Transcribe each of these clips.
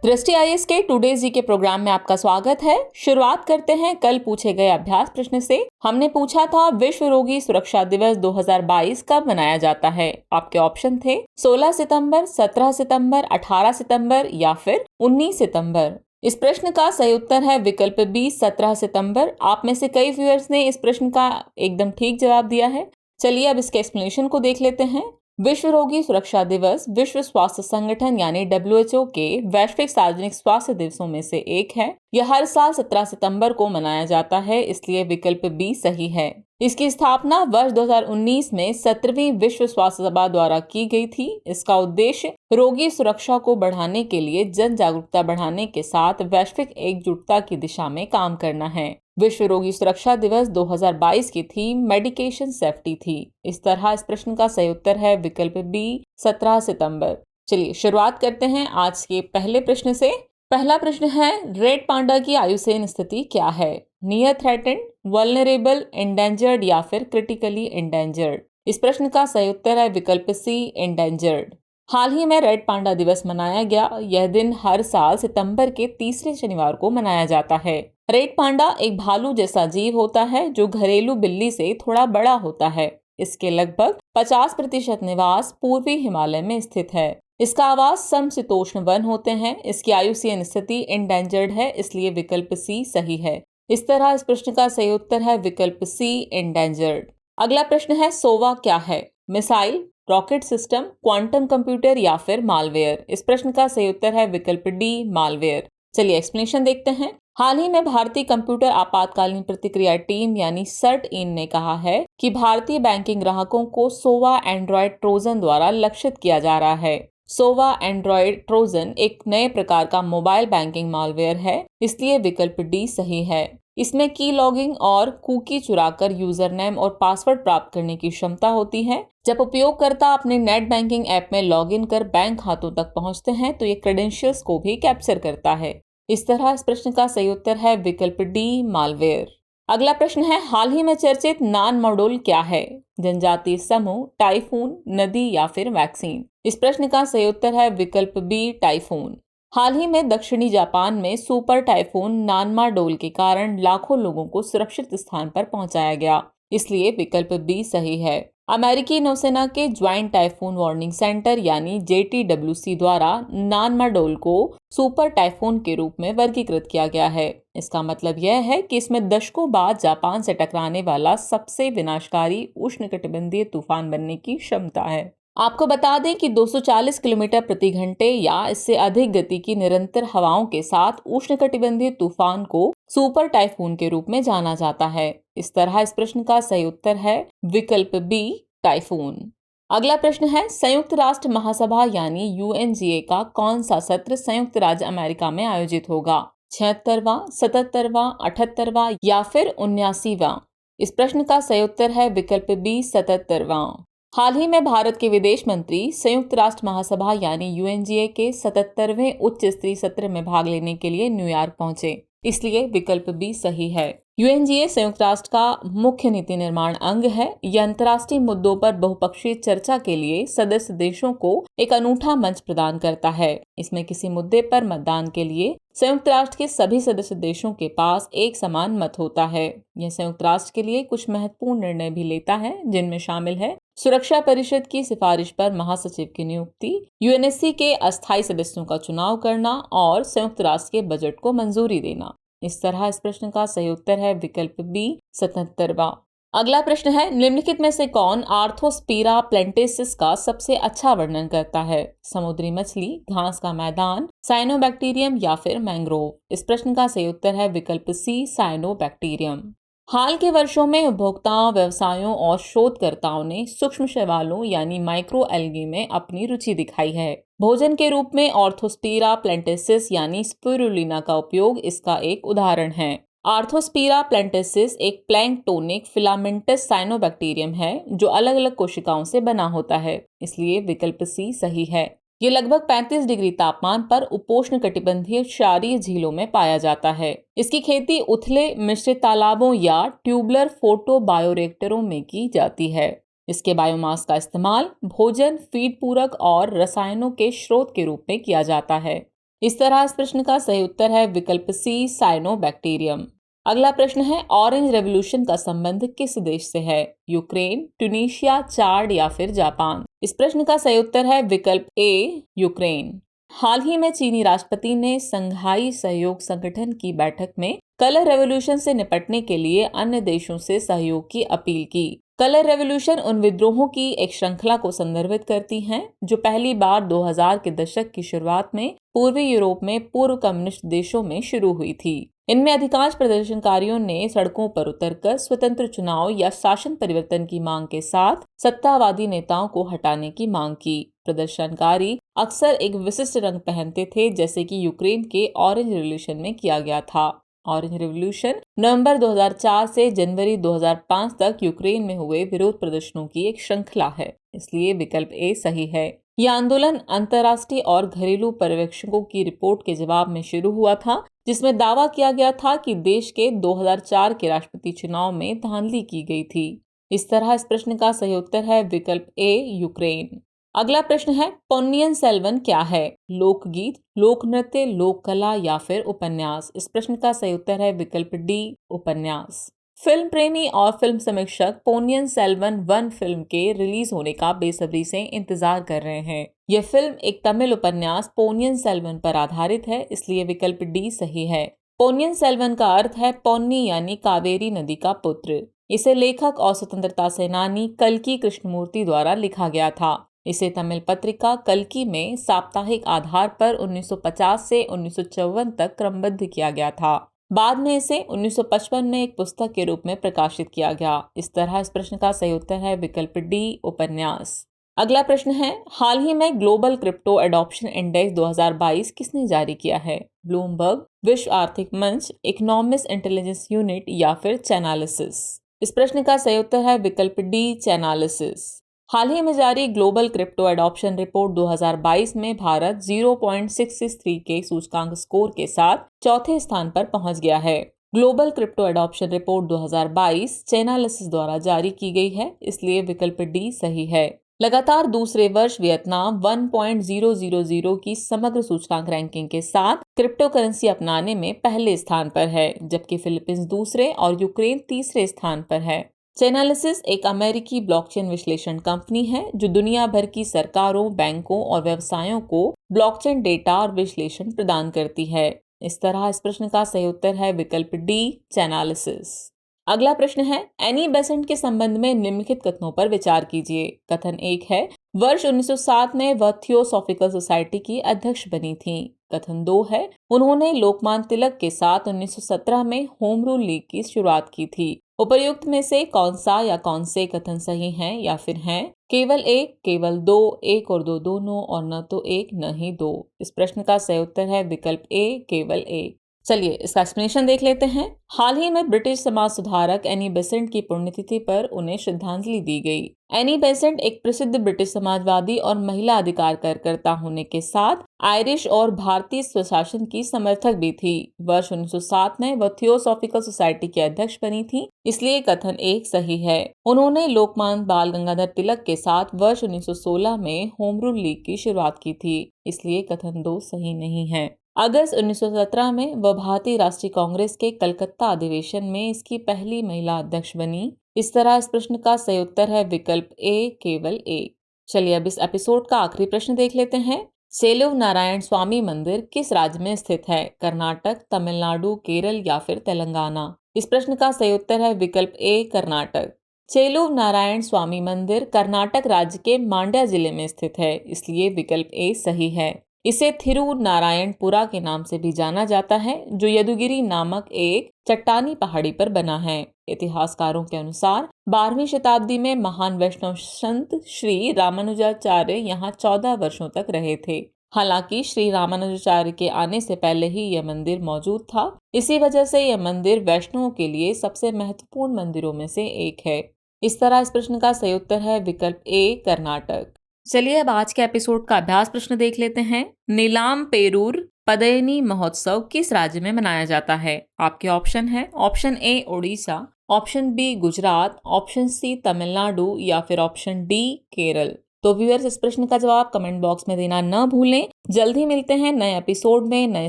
दृष्टि आईएएस के टुडे जी के प्रोग्राम में आपका स्वागत है। शुरुआत करते हैं कल पूछे गए अभ्यास प्रश्न से। हमने पूछा था विश्व रोगी सुरक्षा दिवस 2022 कब मनाया जाता है। आपके ऑप्शन थे 16 सितंबर, 17 सितंबर, 18 सितंबर या फिर 19 सितंबर। इस प्रश्न का सही उत्तर है विकल्प बी 17 सितंबर। आप में से कई व्यूअर्स ने इस प्रश्न का एकदम ठीक जवाब दिया है। चलिए अब इसके एक्सप्लेनेशन को देख लेते हैं। विश्व रोगी सुरक्षा दिवस विश्व स्वास्थ्य संगठन यानी WHO के वैश्विक सार्वजनिक स्वास्थ्य दिवसों में से एक है। यह हर साल 17 सितंबर को मनाया जाता है, इसलिए विकल्प बी सही है। इसकी स्थापना वर्ष 2019 में 17वीं विश्व स्वास्थ्य सभा द्वारा की गई थी। इसका उद्देश्य रोगी सुरक्षा को बढ़ाने के लिए जन जागरूकता बढ़ाने के साथ वैश्विक एकजुटता की दिशा में काम करना है। विश्व रोगी सुरक्षा दिवस 2022 की थीम मेडिकेशन सेफ्टी थी। इस तरह इस प्रश्न का सही उत्तर है विकल्प बी 17 सितंबर। चलिए शुरुआत करते हैं आज के पहले प्रश्न से। पहला प्रश्न है, रेड पांडा की आयुसेन स्थिति क्या है? नियर थ्रेटेंड, वल्नरेबल, एंडेंजर्ड या फिर क्रिटिकली एंडेंजर्ड। इस प्रश्न का सही उत्तर है विकल्प सी एंडेंजर्ड। हाल ही में रेड पांडा दिवस मनाया गया। यह दिन हर साल सितंबर के तीसरे शनिवार को मनाया जाता है। रेड पांडा एक भालू जैसा जीव होता है जो घरेलू बिल्ली से थोड़ा बड़ा होता है। इसके लगभग 50% निवास पूर्वी हिमालय में स्थित है। इसका आवास समशीतोष्ण वन होते हैं। इसकी आयुसीन स्थिति एंडेंजर्ड है, इसलिए विकल्प सी सही है। इस तरह इस प्रश्न का सही उत्तर है विकल्प सी एंडेंजर्ड। अगला प्रश्न है, सोवा क्या है? Missile, rocket system, quantum computer या फिर मालवेयर। इस प्रश्न का सही उत्तर है विकल्प डी मालवेयर। चलिए एक्सप्लेनेशन देखते हैं। हाल ही में भारतीय कंप्यूटर आपातकालीन प्रतिक्रिया टीम यानी सर्ट-इन ने कहा है कि भारतीय बैंकिंग ग्राहकों को सोवा एंड्रॉयड ट्रोजन द्वारा लक्षित किया जा रहा है। सोवा एंड्रॉयड ट्रोजन एक नए प्रकार का मोबाइल बैंकिंग मालवेयर है, इसलिए विकल्प डी सही है। इसमें की लॉगिंग और कुकी चुराकर यूजर नेम और पासवर्ड प्राप्त करने की क्षमता होती है। जब उपयोगकर्ता अपने नेट बैंकिंग ऐप में लॉगिन कर बैंक खातों तक पहुंचते हैं तो ये क्रेडेंशियल्स को भी कैप्चर करता है। इस तरह इस प्रश्न का सही उत्तर है विकल्प डी मालवेयर। अगला प्रश्न है, हाल ही में चर्चित नान मॉड्यूल क्या है? जनजातीय समूह, टाइफून, नदी या फिर वैक्सीन। इस प्रश्न का सही उत्तर है विकल्प बी टाइफून। हाल ही में दक्षिणी जापान में सुपर टाइफून नानमाडोल के कारण लाखों लोगों को सुरक्षित स्थान पर पहुंचाया गया, इसलिए विकल्प बी सही है। अमेरिकी नौसेना के ज्वाइंट टाइफून वार्निंग सेंटर यानी JTWC द्वारा नानमाडोल को सुपर टाइफून के रूप में वर्गीकृत किया गया है। इसका मतलब यह है कि इसमें दशकों बाद जापान से टकराने वाला सबसे विनाशकारी उष्णकटिबंधीय तूफान बनने की क्षमता है। आपको बता दें कि 240 किलोमीटर प्रति घंटे या इससे अधिक गति की निरंतर हवाओं के साथ उष्णकटिबंधीय तूफान को सुपर टाइफून के रूप में जाना जाता है। इस तरह इस प्रश्न का सही उत्तर है विकल्प बी टाइफून। अगला प्रश्न है, संयुक्त राष्ट्र महासभा यानी UNGA का कौन सा सत्र संयुक्त राज्य अमेरिका में आयोजित होगा? 76वां, 77वां, 78वां या फिर 79वां। इस प्रश्न का सही उत्तर है विकल्प बी 77वां। हाल ही में भारत के विदेश मंत्री संयुक्त राष्ट्र महासभा यानी UNGA के 77वें उच्च स्तरीय सत्र में भाग लेने के लिए न्यूयॉर्क पहुंचे, इसलिए विकल्प बी सही है। UNGA संयुक्त राष्ट्र का मुख्य नीति निर्माण अंग है। यह अंतर्राष्ट्रीय मुद्दों पर बहुपक्षीय चर्चा के लिए सदस्य देशों को एक अनूठा मंच प्रदान करता है। इसमें किसी मुद्दे पर मतदान के लिए संयुक्त राष्ट्र के सभी सदस्य देशों के पास एक समान मत होता है। यह संयुक्त राष्ट्र के लिए कुछ महत्वपूर्ण निर्णय भी लेता है, जिनमें शामिल है सुरक्षा परिषद की सिफारिश पर महासचिव की नियुक्ति, UNSC के अस्थायी सदस्यों का चुनाव करना और संयुक्त राष्ट्र के बजट को मंजूरी देना। इस तरह इस प्रश्न का सही उत्तर है विकल्प बी 77वां। अगला प्रश्न है, निम्नलिखित में से कौन आर्थोस्पीरा प्लेंटेसिस का सबसे अच्छा वर्णन करता है? समुद्री मछली, घास का मैदान, साइनोबैक्टीरियम या फिर मैंग्रोव। इस प्रश्न का सही उत्तर है विकल्प सी साइनोबैक्टीरियम। हाल के वर्षों में उपभोक्ताओं, व्यवसायों और शोधकर्ताओं ने सूक्ष्म शैवालों यानी माइक्रो एल्गी में अपनी रुचि दिखाई है। भोजन के रूप में आर्थोस्पीरा प्लेंटेसिस यानी स्पिरुलिना का उपयोग इसका एक उदाहरण है। आर्थोस्पीरा प्लेंटेसिस एक प्लैंक्टोनिक फिलामेंटस साइनोबैक्टीरियम है जो अलग अलग कोशिकाओं से बना होता है, इसलिए विकल्प सी सही है। ये लगभग 35 डिग्री तापमान पर उपोष्ण कटिबंधीय क्षारीय झीलों में पाया जाता है। इसकी खेती उथले मिश्रित तालाबों या ट्यूबलर फोटो बायोरिएक्टरों में की जाती है। इसके बायोमास का इस्तेमाल भोजन, फीड पूरक और रसायनों के स्रोत के रूप में किया जाता है। इस तरह इस प्रश्न का सही उत्तर है विकल्प सी, साइनोबैक्टीरियम। अगला प्रश्न है, ऑरेंज रेवोल्यूशन का संबंध किस देश से है? यूक्रेन, ट्यूनीशिया, चाड या फिर जापान? इस प्रश्न का सही उत्तर है विकल्प ए, यूक्रेन। हाल ही में चीनी राष्ट्रपति ने संघाई सहयोग संगठन की बैठक में कलर रेवोल्यूशन से निपटने के लिए अन्य देशों से सहयोग की अपील की। कलर रेवोल्यूशन उन विद्रोहों की एक श्रृंखला को संदर्भित करती हैं जो पहली बार 2000 के दशक की शुरुआत में पूर्वी यूरोप में पूर्व कम्युनिस्ट देशों में शुरू हुई थी। इनमें अधिकांश प्रदर्शनकारियों ने सड़कों पर उतरकर स्वतंत्र चुनाव या शासन परिवर्तन की मांग के साथ सत्तावादी नेताओं को हटाने की मांग की। प्रदर्शनकारी अक्सर एक विशिष्ट रंग पहनते थे, जैसे कि यूक्रेन के ऑरेंज रेवोल्यूशन में किया गया था। ऑरेंज रेवोल्यूशन नवंबर 2004 से जनवरी 2005 तक यूक्रेन में हुए विरोध प्रदर्शनों की एक श्रृंखला है, इसलिए विकल्प ए सही है। यह आंदोलन अंतर्राष्ट्रीय और घरेलू पर्यवेक्षकों की रिपोर्ट के जवाब में शुरू हुआ था, जिसमें दावा किया गया था कि देश के 2004 के राष्ट्रपति चुनाव में धांधली की गई थी। इस तरह इस प्रश्न का सही उत्तर है विकल्प ए, यूक्रेन। अगला प्रश्न है, पोन्नियिन सेल्वन क्या है? लोकगीत, लोक नृत्य, लोक कला या फिर उपन्यास? इस प्रश्न का सही उत्तर है विकल्प डी, उपन्यास। फिल्म प्रेमी और फिल्म समीक्षक पोन्नियिन सेल्वन 1 फिल्म के रिलीज होने का बेसब्री से इंतजार कर रहे हैं। यह फिल्म एक तमिल उपन्यास पोन्नियिन सेल्वन पर आधारित है, इसलिए विकल्प डी सही है। पोन्नियिन सेल्वन का अर्थ है पोन्नी यानी कावेरी नदी का पुत्र। इसे लेखक और स्वतंत्रता सेनानी कल्की कृष्णमूर्ति द्वारा लिखा गया था। इसे तमिल पत्रिका कल्की में साप्ताहिक आधार पर 1950 से 1954 तक क्रमबद्ध किया गया था। बाद में इसे 1955 में एक पुस्तक के रूप में प्रकाशित किया गया। इस तरह इस प्रश्न का सही उत्तर है विकल्प डी, उपन्यास। अगला प्रश्न है, हाल ही में ग्लोबल क्रिप्टो एडॉप्शन इंडेक्स 2022 किसने जारी किया है? ब्लूमबर्ग, विश्व आर्थिक मंच, इकोनॉमिस्ट इंटेलिजेंस यूनिट या फिर चैनालिसिस? इस प्रश्न का सही उत्तर है विकल्प डी, चैनालिसिस। हाल ही में जारी ग्लोबल क्रिप्टो एडॉप्शन रिपोर्ट 2022 में भारत 0.663 के सूचकांक स्कोर के साथ चौथे स्थान पर पहुंच गया है। Global crypto adoption report 2022 Chainalysis द्वारा जारी की गई है, इसलिए विकल्प डी सही है। लगातार दूसरे वर्ष वियतनाम 1.000 की समग्र सूचकांक रैंकिंग के साथ क्रिप्टो करेंसी अपनाने में पहले स्थान पर है, जबकि फिलीपींस दूसरे और यूक्रेन तीसरे स्थान पर है। चैनालिसिस एक अमेरिकी ब्लॉकचेन विश्लेषण कंपनी है जो दुनिया भर की सरकारों, बैंकों और व्यवसायों को ब्लॉकचेन डेटा और विश्लेषण प्रदान करती है। इस तरह इस प्रश्न का सही उत्तर है विकल्प डी, चैनालिसिस। अगला प्रश्न है, एनी बेसेंट के संबंध में निम्नलिखित कथनों पर विचार कीजिए। कथन 1 है, वर्ष 1907 में वह थियोसॉफिकल सोसाइटी की अध्यक्ष बनी थी। कथन 2 है, उन्होंने लोकमान्य तिलक के साथ 1917 में होम रूल लीग की शुरुआत की थी। उपर्युक्त में से कौन सा या कौन से कथन सही हैं या फिर हैं? केवल एक, केवल दो, एक और दो दोनों, और न तो एक न ही दो? इस प्रश्न का सही उत्तर है विकल्प ए, केवल एक। चलिए इसका एक्सप्लेनेशन देख लेते हैं। हाल ही में ब्रिटिश समाज सुधारक एनी बेसेंट की पुण्यतिथि पर उन्हें श्रद्धांजलि दी गई। एनी बेसेंट एक प्रसिद्ध ब्रिटिश समाजवादी और महिला अधिकार कार्यकर्ता होने के साथ आयरिश और भारतीय स्वशासन की समर्थक भी थी। वर्ष 1907 में वह थियोसॉफिकल सोसाइटी की अध्यक्ष बनी थी, इसलिए कथन 1 सही है। उन्होंने लोकमान्य बाल गंगाधर तिलक के साथ वर्ष 1916 में होम रूल लीग की शुरुआत की थी, इसलिए कथन 2 सही नहीं है। अगस्त 1917 में वह भारतीय राष्ट्रीय कांग्रेस के कलकत्ता अधिवेशन में इसकी पहली महिला अध्यक्ष बनी। इस तरह इस प्रश्न का सही उत्तर है विकल्प ए, केवल एक। चलिए अब इस एपिसोड का आखिरी प्रश्न देख लेते हैं। सेलुव नारायण स्वामी मंदिर किस राज्य में स्थित है? कर्नाटक, तमिलनाडु, केरल या फिर तेलंगाना? इस प्रश्न का सही उत्तर है विकल्प ए, कर्नाटक। सेलुव नारायण स्वामी मंदिर कर्नाटक राज्य के मांड्या जिले में स्थित है, इसलिए विकल्प ए सही है। इसे थिरुनारायणपुरा के नाम से भी जाना जाता है, जो यदुगिरी नामक एक चट्टानी पहाड़ी पर बना है। इतिहासकारों के अनुसार 12वीं शताब्दी में महान वैष्णव संत श्री रामानुजाचार्य यहाँ 14 वर्षों तक रहे थे। हालांकि श्री रामानुजाचार्य के आने से पहले ही यह मंदिर मौजूद था। इसी वजह से यह मंदिर वैष्णवों के लिए सबसे महत्वपूर्ण मंदिरों में से एक है। इस तरह इस प्रश्न का सही उत्तर है विकल्प ए, कर्नाटक। चलिए अब आज के एपिसोड का अभ्यास प्रश्न देख लेते हैं। नीलाम पेरूर पदयनी महोत्सव किस राज्य में मनाया जाता है? आपके ऑप्शन है, option A Odisha, option B Gujarat, option C Tamil Nadu या फिर ऑप्शन डी केरल। तो व्यूअर्स, इस प्रश्न का जवाब कमेंट बॉक्स में देना न भूलें। जल्द ही मिलते हैं नए एपिसोड में नए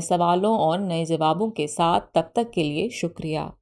सवालों और नए जवाबों के साथ। तब तक के लिए शुक्रिया।